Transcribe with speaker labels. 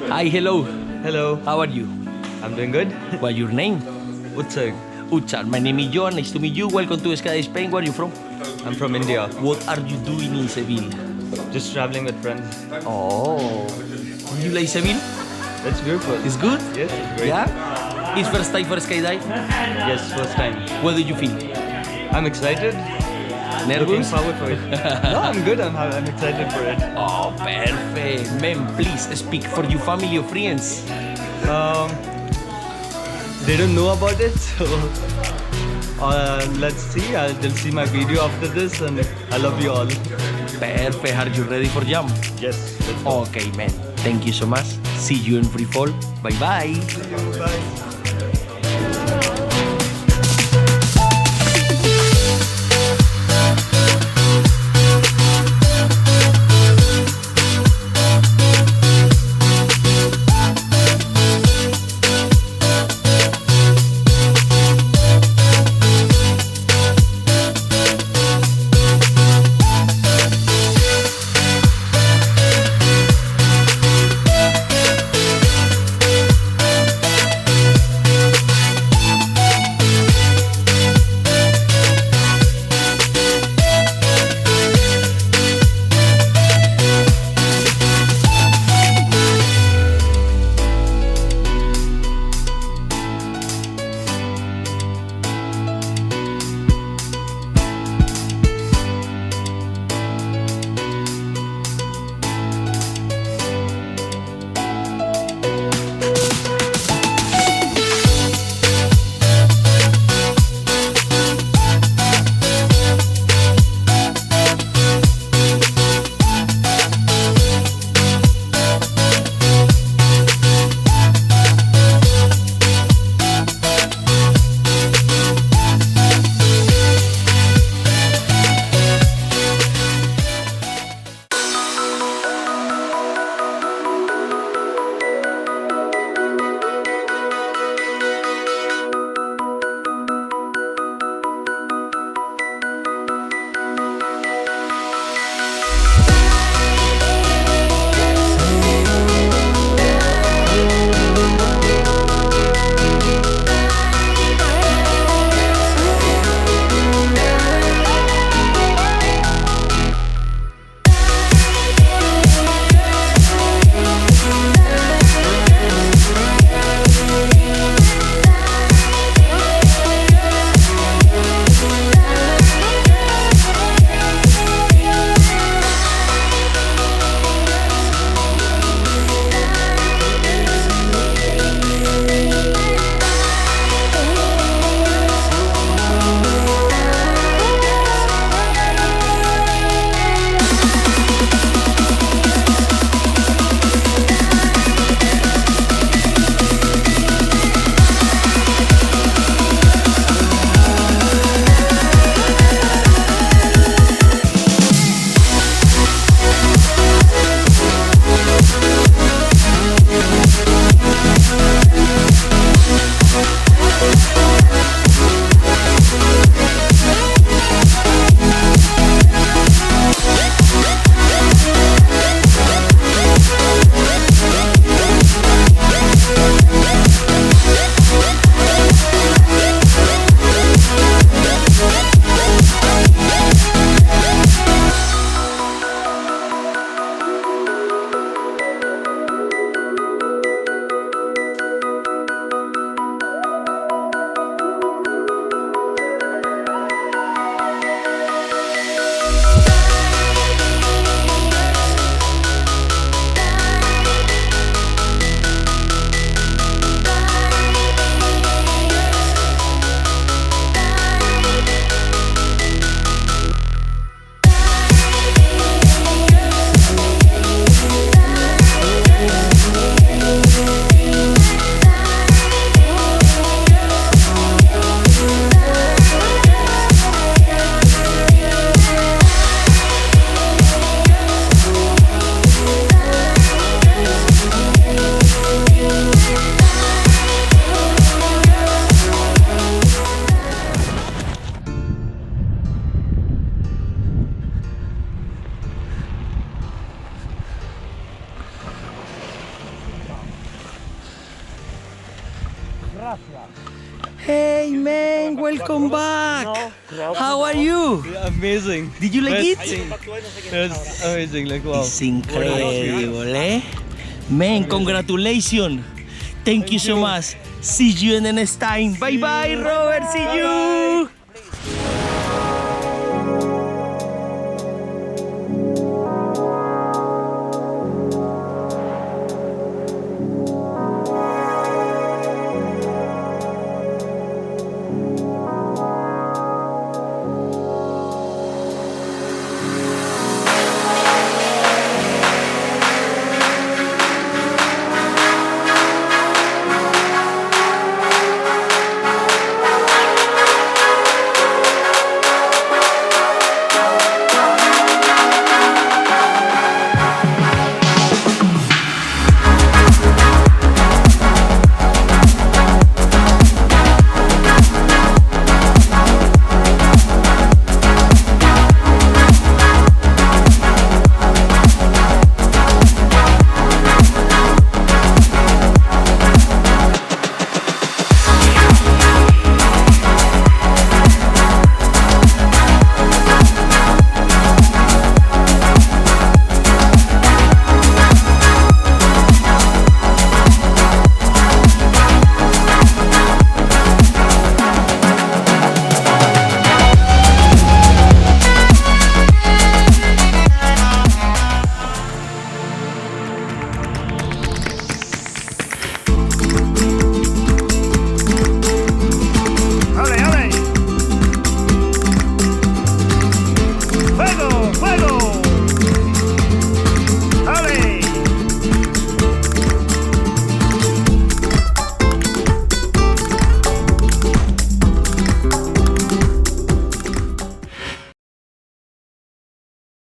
Speaker 1: Hi, hello.
Speaker 2: Hello,
Speaker 1: How are you?
Speaker 2: I'm doing good.
Speaker 1: What's your name?
Speaker 2: Utsarg.
Speaker 1: Utsarg. My name is John. Nice to meet you. Welcome to Skydiving Spain. Where are you from?
Speaker 2: I'm from India.
Speaker 1: What are you doing in Seville?
Speaker 2: Just traveling with friends.
Speaker 1: Oh. You like Seville?
Speaker 2: That's beautiful.
Speaker 1: It's good?
Speaker 2: Yes, it's great.
Speaker 1: Yeah? It's first time for skydive?
Speaker 2: Yes, first time.
Speaker 1: What did you feel?
Speaker 2: I'm excited. Looking
Speaker 1: Nervous?
Speaker 2: forward for it. No, I'm good. I'm excited for it.
Speaker 1: Oh, perfect. Man, please speak for your family or friends.
Speaker 2: Um, they don't know about it, so let's see. They'll see my video after this, and I love you all.
Speaker 1: Perfect. Are you ready for jump?
Speaker 2: Yes. Let's go.
Speaker 1: Okay, man. Thank you so much. See you in free fall. Bye-bye.
Speaker 2: Bye.
Speaker 1: Hey man, welcome back. How are you?
Speaker 2: Amazing.
Speaker 1: Did you like it?
Speaker 2: It's amazing. Like wow.
Speaker 1: It's incredible, eh? Man, congratulations. Thank you so much. See you in the next time. Bye bye, Robert. See you.